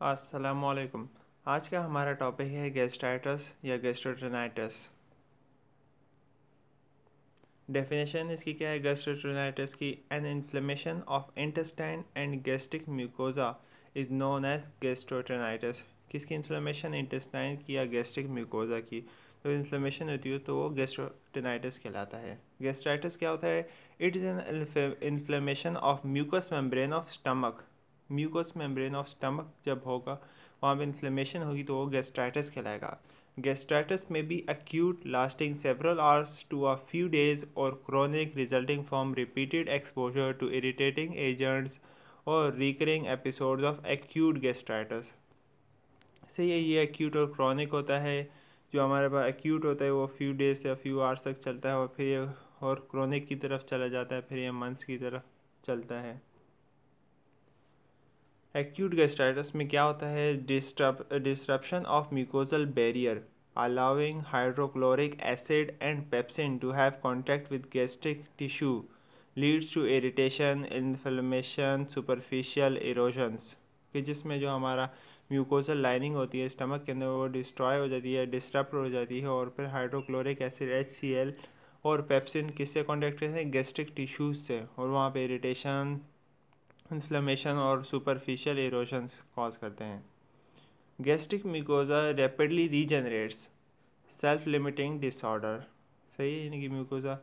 अस्सलामुअलैकुम। आज का हमारा टॉपिक है गैस्ट्राइटिस या गैस्ट्रोएंटेराइटिस। डेफिनेशन इसकी क्या है गैस्ट्रोएंटेराइटिस की? An inflammation of intestine and gastric mucosa is known as gastroenteritis. किसकी इन्फ्लेमेशन? इंटेस्टाइन की या गैस्ट्रिक म्यूकोजा की। तो इन्फ्लेमेशन होती है तो वो गैस्ट्रोएंटेराइटिस कहलाता है। गैस्ट्राइटिस क्या होता है? It is an inflammation of mucus membrane of stomach. Mucus membrane of stomach जब होगा वहाँ पे इन्फ्लेमेशन होगी तो वो गैस्ट्राइटिस कहलाएगा। Gastritis may be acute, lasting several hours to a few days, or chronic, resulting from repeated exposure to irritating agents or recurring episodes of acute gastritis. सही है, ये acute और chronic होता है। जो हमारे पास acute होता है वो few days या few hours तक चलता है, और फिर ये और chronic की तरफ चला जाता है, फिर ये months की तरफ चलता है। एक्यूट गैस्ट्राइटिस में क्या होता है? Disruption of mucosal barrier allowing hydrochloric acid and pepsin to have contact with gastric tissue leads to irritation, inflammation, superficial erosions, कि जिसमें जो हमारा म्यूकोजल लाइनिंग होती है स्टमक के अंदर वो डिस्ट्रॉय हो जाती है, डिस्टर्ब हो जाती है, और फिर हाइड्रोक्लोरिक एसिड HCl और पेप्सिन किससे कॉन्टैक्ट करते हैं? गैस्ट्रिक टिश्यूज से, और वहाँ पे इरिटेशन, इन्फ्लेमेशन और सुपरफिशियल इरोशंस कॉज करते हैं। Gastric mucosa rapidly regenerates, self limiting disorder. सही है, यानी कि म्यूकोजा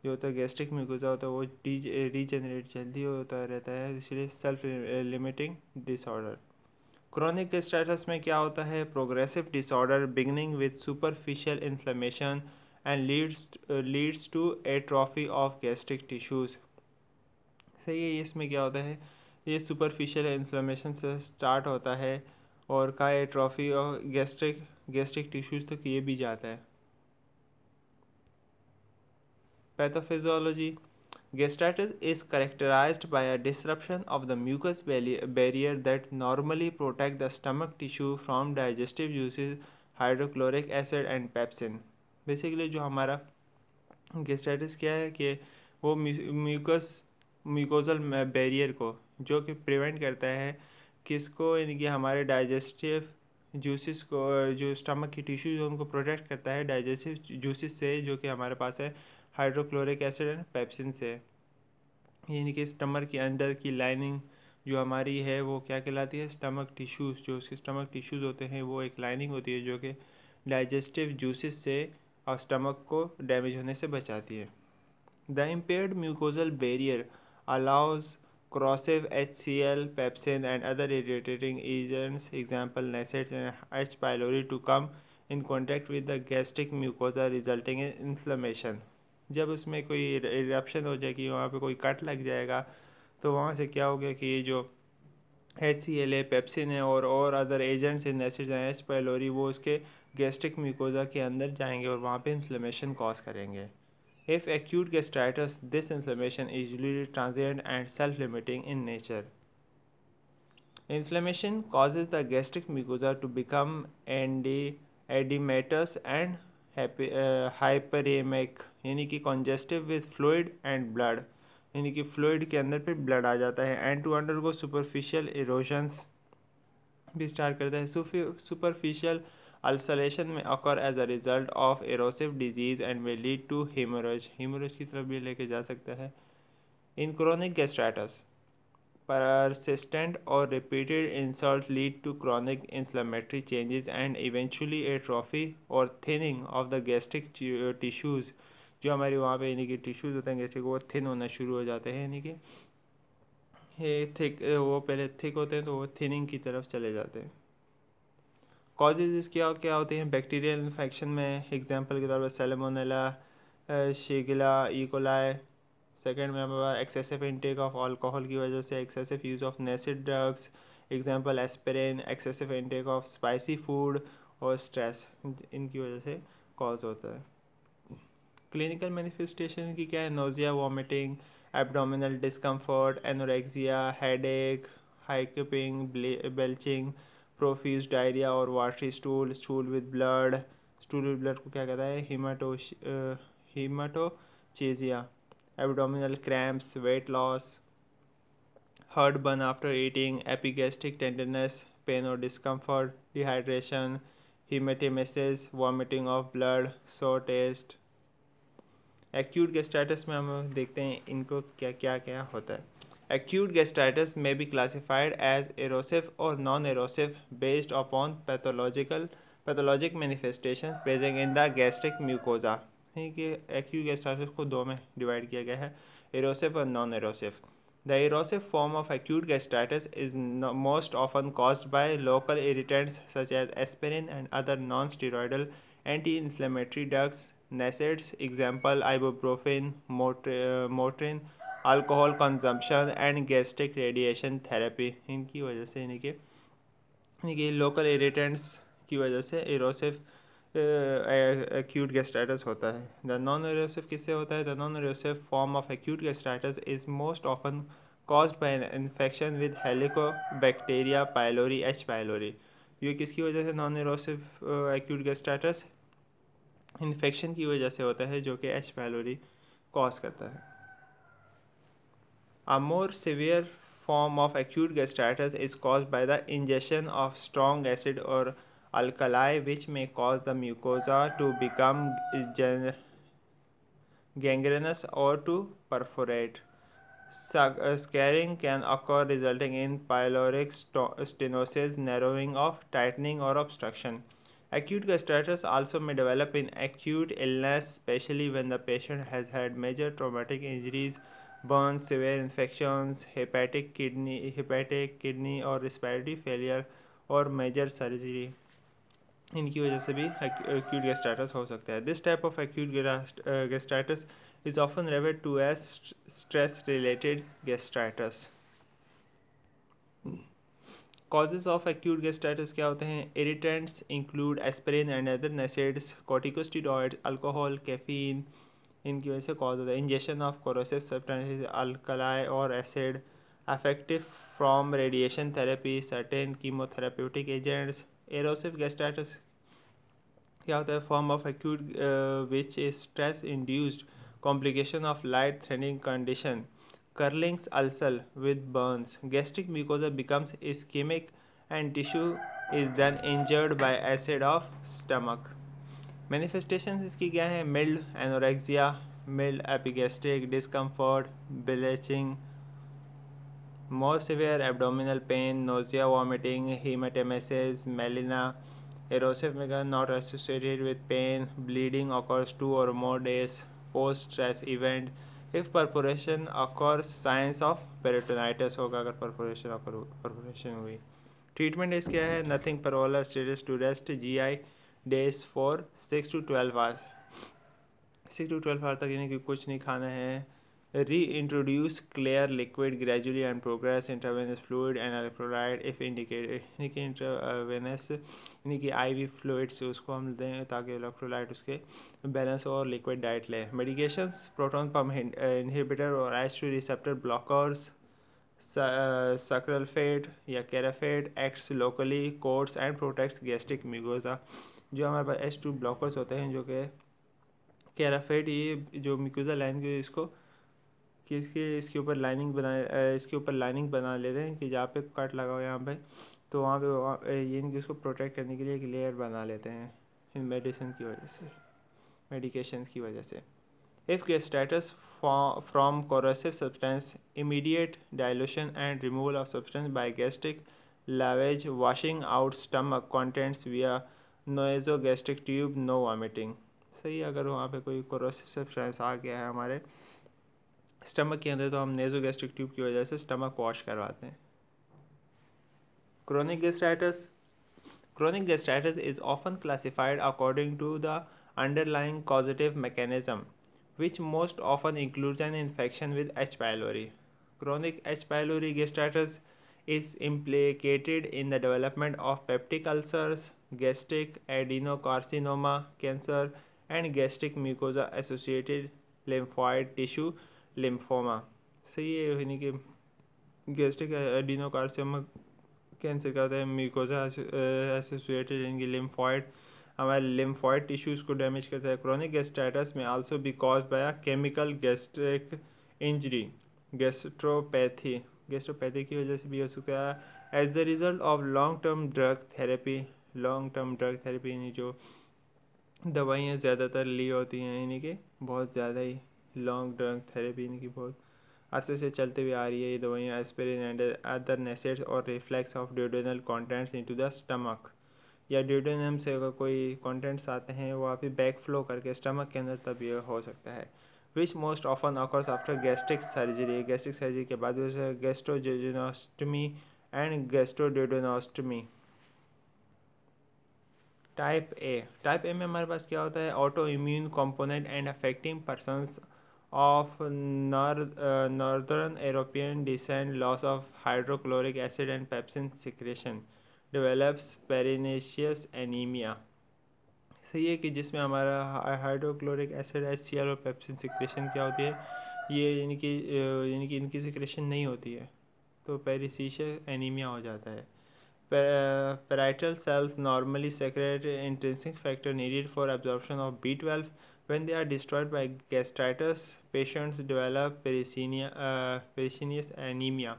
जो होता है गैस्ट्रिक म्यूकोजा होता है वो रीजनरेट जल्दी होता रहता है, इसलिए self limiting disorder. Chronic gastritis में क्या होता है? Progressive disorder beginning with superficial inflammation and leads to atrophy of gastric tissues. सही है, इसमें क्या होता है? ये सुपरफिशियल इन्फ्लेमेशन से स्टार्ट होता है और का एट्रोफी और गैस्ट्रिक टिश्यूज तक ये भी जाता है। Pathophysiology. Gastritis is characterized by a disruption of the mucous barrier that normally protect the stomach tissue from digestive juices, hydrochloric acid and pepsin. Basically जो हमारा गैस्ट्राइटिस क्या है कि वो म्यूकोजल बैरियर को जो कि प्रिवेंट करता है किसको? यानी कि हमारे डाइजेस्टिव जूसेस को, जो स्टमक की टिश्यूज है उनको प्रोटेक्ट करता है डाइजेस्टिव जूसेस से जो कि हमारे पास है हाइड्रोक्लोरिक एसिड एंड पेप्सिन से। यानी कि स्टमक के अंदर की लाइनिंग जो हमारी है वो क्या कहलाती है? Stomach tissues. जो उसके स्टमक टिश्यूज़ होते हैं वो एक लाइनिंग होती है जो कि डाइजेस्टिव जूसेस से और स्टमक को डैमेज होने से बचाती है। The impaired mucosal barrier allows corrosive HCl, pepsin and other irritating agents, example NSAIDs and H. pylori, to come in contact with the gastric mucosa resulting in inflammation. जब उसमें कोई इरप्शन हो जाएगी, वहाँ पे कोई कट लग जाएगा, तो वहाँ से क्या हो गया कि ये जो HCl है, पेप्सिन है और other agents in acid H pylori वो उसके गैस्ट्रिक म्यूकोजा के अंदर जाएंगे और वहाँ पे इन्फ्लेमेशन कॉज करेंगे। If acute gastritis, this inflammation is usually transient and self-limiting in nature. Inflammation causes the gastric mucosa to become edematous and hyperemic, यानी कि congestive with fluid and blood, यानी कि fluid के अंदर फिर blood आ जाता है, and to undergo superficial erosions भी स्टार्ट करता है। Superficial ulceration may occur as a result of erosive disease and may lead to hemorrhage की तरफ भी लेके जा सकता है। In chronic gastritis, persistent or repeated insult lead to chronic inflammatory changes and eventually atrophy or thinning of the gastric tissues। जो हमारी वहाँ पे यानी कि टिश्यूज़ होते हैं गैस्ट्रिक वो थिन होना शुरू हो जाते हैं, यानी कि ये थिक, वो पहले थिक होते हैं तो वो थिनिंग की तरफ चले जाते हैं। कॉजेज़ क्या क्या होते हैं? बैक्टीरियल इन्फेक्शन में एग्जांपल के तौर पर सैल्मोनेला, शिगेला, इकोलाई। सेकंड में हमारे पास एक्सेसिव इनटेक ऑफ अल्कोहल की वजह से, excessive use of NSAID drugs, example aspirin, excessive intake of spicy food और स्ट्रेस, इनकी वजह से कॉज होता है। क्लिनिकल मैनिफेस्टेशन की क्या है? Nausea, vomiting, abdominal discomfort, anorexia, headache, hiccuping, belching, profuse diarrhoea और watery stool, stool with blood को क्या कहता है? Haematochezia, abdominal cramps, weight loss, heartburn after eating, epigastric tenderness, pain और discomfort, dehydration, haematemesis, vomiting of blood, so test. Acute gastritis में हम देखते हैं इनको क्या क्या क्या होता है। एक्यूट गैस्ट्राइटिस में बी क्लासिफाइड एज एरोसिव और non erosive based upon pathologic manifestation present in the gastric mucosa. ठीक है, एक्यूट गैस्ट्राइटिस को दो में डिवाइड किया गया है, एरोसिव और non एरोसिव। The erosive form of acute gastritis is most often caused by local irritants such as aspirin and other non-steroidal anti-inflammatory drugs, NSAIDs, example ibuprofen, Motrin, alcohol consumption and gastric radiation therapy। इनकी वजह से इनके local irritants की वजह से एरोसिव acute gastritis होता है। The non एरोसिव किससे होता है? The non erosive form of acute gastritis is most often caused by an infection with helicobacteria pylori H pylori। ये किसकी वजह से नॉन एरोसिव acute gastritis? इन्फेक्शन की वजह से होता है जो कि H pylori कॉज करता है। A more severe form of acute gastritis is caused by the ingestion of strong acid or alkali which may cause the mucosa to become gangrenous or to perforate. Scarring can occur resulting in pyloric stenosis, narrowing of tightening or obstruction. Acute gastritis also may develop in acute illness, especially when the patient has had major traumatic injuries, burns, severe infections, hepatic kidney or respiratory failure और major surgery. इनकी वजह से भी acute gastritis हो सकता है। This type of acute gastritis is often referred to as stress related gastritis. Causes of acute gastritis क्या होते हैं? Irritants include aspirin and other NSAIDs, corticosteroid, alcohol, caffeine. इनकी वजह से कॉज होता है। Injection of corrosive substances, alkali और acid, affective from radiation therapy, certain chemotherapeutic agents. Erosive gastritis क्या होता है? Form of acute which is stress induced complication of light threatening condition, Curling's ulcer with burns, gastric mucosa becomes ischaemic and tissue is then injured by acid of stomach. Manifestations इसकी क्या है? Mild anorexia, mild epigastric discomfort, bleaching, more severe abdominal pain, nausea, vomiting, hematemesis, melena. Erosive mega not associated with pain. Bleeding occurs 2 or more days post-stress event. If perforation occurs, signs of peritonitis होगा अगर perforation हुई। Treatment इस क्या है? Nothing per oral steroids to rest GI days for 6 to 12 hours। 6 to 12 our तक यानी कि कुछ नहीं खाना है। Reintroduce clear liquid gradually and progress intravenous fluid and electrolyte if indicated। यानी कि इंट्रावेनस यानी कि IV फ्लूइड से उसको हम दें ताकि इलेक्ट्रोलाइट उसके बैलेंस और लिक्विड डाइट लें। मेडिकेशंस प्रोटॉन पम्प इनहिबिटर और H2 रिसेप्टर ब्लॉकर्स, सक्रालफेट या Carafate acts locally, coats and protects gastric mucosa. जो हमारे पास H2 ब्लॉकर्स होते हैं जो कि कैराफेट, ये जो म्यूकोजा लाइन की इसको कि इसके ऊपर लाइनिंग बना लेते हैं कि जहाँ पे कट लगा हो यहाँ पे, तो वहाँ पे ये इनकी उसको प्रोटेक्ट करने के लिए एक लेयर बना लेते हैं इन मेडिकेशंस की वजह से। If gastritis from corrosive substance, immediate dilution and removal of substance by gastric lavage, washing out stomach contents via nasogastric tube, no vomiting. सही, अगर वहाँ पे कोई कोरोसिव सब्सटेंस आ गया है हमारे स्टमक के अंदर तो हम नेजोगैस्ट्रिक ट्यूब की वजह से स्टमक वॉश करवाते हैं। Chronic gastritis is often classified according to the underlying causative mechanism which most often includes an infection with H. pylori. Chronic H. pylori gastritis is implicated in the development of peptic ulcers, gastric adenocarcinoma, cancer, and gastric mucosa associated lymphoid tissue lymphoma. सही है, यानी कि gastric adenocarcinoma cancer का होता है, mucosa associated यानी lymphoid हमारे lymphoid tissues को डैमेज करता है। क्रोनिक गैस्ट्राइटिस में also be caused by a chemical gastric injury, gastropathy की वजह से भी हो सकता है। As the result of long term drug therapy यानी जो दवाइयाँ ज़्यादातर ली होती हैं यानी कि बहुत ज़्यादा ही लॉन्ग ड्रग थेरेपी यानी कि बहुत अरसे से चलते हुए आ रही है ये दवाइयाँ एस्पिरिन एंड अदर नेसेट्स और reflex of duodenal contents into the stomach, या ड्यूडेनम से अगर कोई कंटेंट्स आते हैं वो आप बैक फ्लो करके स्टमक के अंदर, तब ये हो सकता है। Which most often occurs after gastric surgery के बाद गैस्ट्रोजेजुनोस्टमी एंड गैस्ट्रोड्यूडेनोस्टमी। टाइप ए में हमारे पास क्या होता है, autoimmune component and affecting persons of northern European descent, loss of hydrochloric acid and pepsin secretion, develops pernicious anaemia. सही है कि जिसमें हमारा हाइड्रोक्लोरिक एसिड HCl और पेप्सिन सिक्रेशन क्या होती है, ये यानी कि इनकी सिक्रेशन नहीं होती है तो पेरिनेशियस एनीमिया हो जाता है। Parietal cells normally secrete intrinsic factor needed for absorption of B12. When they are destroyed by gastritis, patients develop perineous anemia.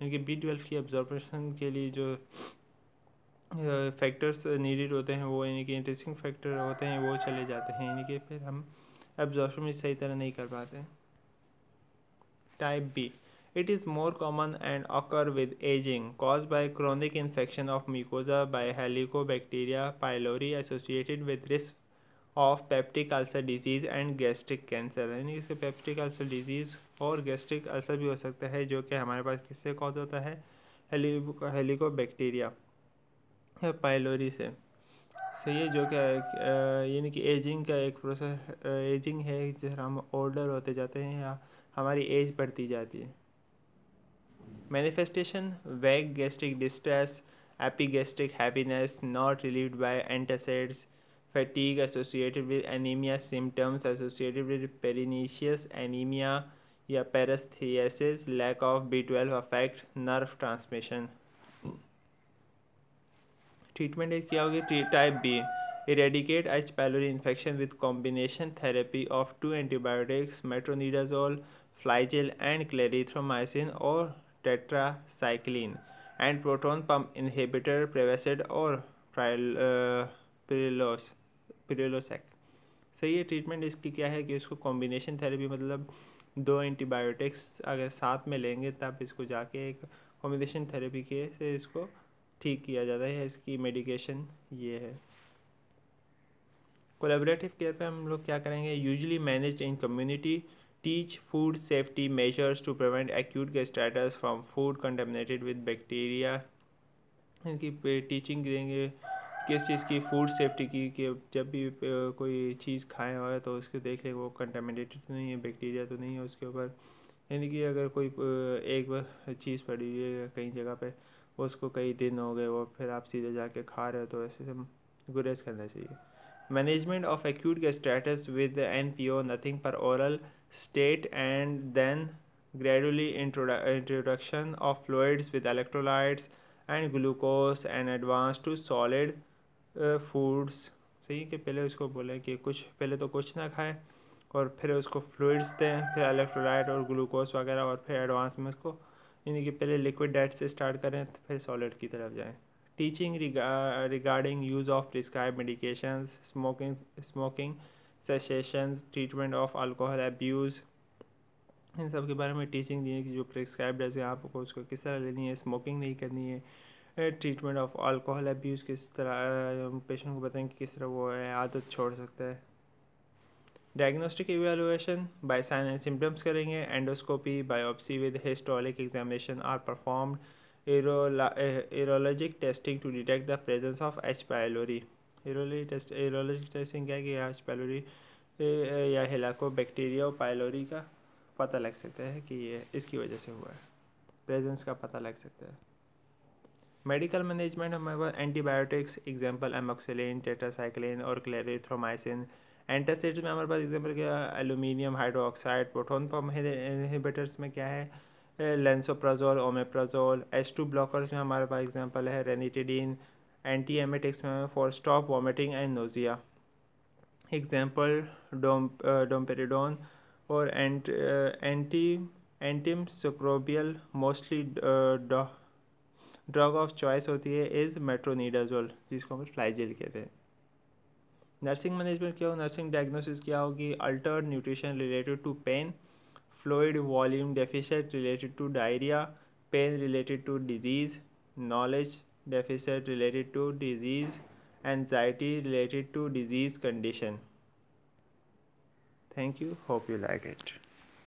यानी कि B12 की absorption के लिए जो फैक्टर्स नीडेड होते हैं वो यानी कि इंट्रिंसिक फैक्टर होते हैं वो चले जाते हैं, यानी कि फिर हम एब्जॉर्प्शन भी सही तरह नहीं कर पाते हैं। Type B, it is more common and occur with aging, caused by chronic infection of mucosa by Helicobacteria pylori associated with risk of peptic ulcer disease and gastric cancer। यानी इसके पेप्टिक अल्सर डिजीज़ और gastric ulcer भी हो सकता है, जो कि हमारे पास किससे कॉज होता है, हेलिकोबैक्टीरिया पाइलोरी से। सही है, जो क्या यानी कि एजिंग का एक प्रोसेस एजिंग है, जिस हम ओल्डर होते जाते हैं या हमारी एज बढ़ती जाती है। Manifestation: vague gastric distress, epigastric happiness not relieved by antacids, fatigue associated with anemia, symptoms associated with pernicious anemia या paresthesis, lack of B12 affect nerve transmission। Treatment क्या होगी, type B, eradicate H. pylori infection with combination therapy of 2 antibiotics, metronidazole, fligel and clarithromycin or tetracycline, and proton pump inhibitor Prevacid or Prilosec। सही है, treatment इसकी क्या है कि इसको combination therapy मतलब 2 एंटीबायोटिक्स अगर साथ में लेंगे तब इसको जाके एक कॉम्बिनेशन थेरेपी के से इसको ठीक किया जाता है। इसकी मेडिकेशन ये है। कोलैबोरेटिव केयर पे हम लोग क्या करेंगे, usually managed in community, teach food safety measures to prevent acute gastritis from food contaminated with bacteria. इनकी टीचिंग देंगे किस चीज़ की, फूड सेफ्टी की, कि जब भी कोई चीज़ खाएं हो तो उसको देख लें वो कंटेमिनेटेड तो नहीं है, बैक्टीरिया तो नहीं है उसके ऊपर। यानी कि अगर कोई एक चीज़ पड़ी हुई है कहीं जगह पे, उसको कई दिन हो गए वो फिर आप सीधे जाके खा रहे हो, तो ऐसे से गुरेज करना चाहिए। Management of acute gastritis with NPO, nothing per oral state and then gradually introduction of fluids with electrolytes and glucose and advance to solid foods। सही कि पहले उसको बोले कि कुछ पहले तो कुछ ना खाए और फिर उसको फ्लूइड्स दें, फिर इलेक्ट्रोलाइट और ग्लूकोज वगैरह, और फिर एडवांस में उसको यानी कि पहले लिक्विड डाइट से स्टार्ट करें तो फिर सॉलिड की तरफ जाएं। Teaching regarding use of prescribe medications, smoking cessation, treatment of alcohol abuse, इन सब के बारे में टीचिंग दी है कि जो प्रिस्क्राइब्ड है आपको उसको किस तरह लेनी है, स्मोकिंग नहीं करनी है। ट्रीटमेंट ऑफ अल्कोहल अब्यूज़ किस तरह पेशेंट को बताएं कि किस तरह वो है आदत छोड़ सकता है। Diagnostic evaluation by sign and symptoms करेंगे, endoscopy, biopsy with histologic examination are performed, serologic testing to detect the presence of H. pylori। Serologic testing क्या है कि H. pylori या हेलिकोबैक्टीरिया और पाइलोरी का पता लग सकता है कि ये इसकी वजह से हुआ है, प्रेजेंस का पता लग सकता है। मेडिकल मैनेजमेंट हमारे पास एंटीबायोटिक्स, एग्जांपल एमोक्सिलिन, टेट्रासाइक्लिन और क्लेरिथ्रोमाइसिन। एंटासिड्स में हमारे पास एग्जांपल क्या, aluminium hydroxide. Proton pump inhibitors में क्या है, लेंसोप्राजोल, ओमेप्राजोल। H2 ब्लॉकर्स में हमारे पास एग्जांपल है रेनिटिडीन। एंटी एमेटिक्स में for stop vomiting and nausea, example domperidone. और एंटीमिक्रोबियल मोस्टली ड्रग ऑफ चॉइस होती है इज़ मेट्रोनिडाजोल, जिसको हम फ्लाइजेल कहते हैं। नर्सिंग मैनेजमेंट क्या हो, नर्सिंग डायग्नोसिस क्या होगी, altered nutrition related to pain, fluid volume deficit related to diarrhea, pain related to disease, knowledge deficit related to disease, anxiety related to disease condition. Thank you, hope you like it.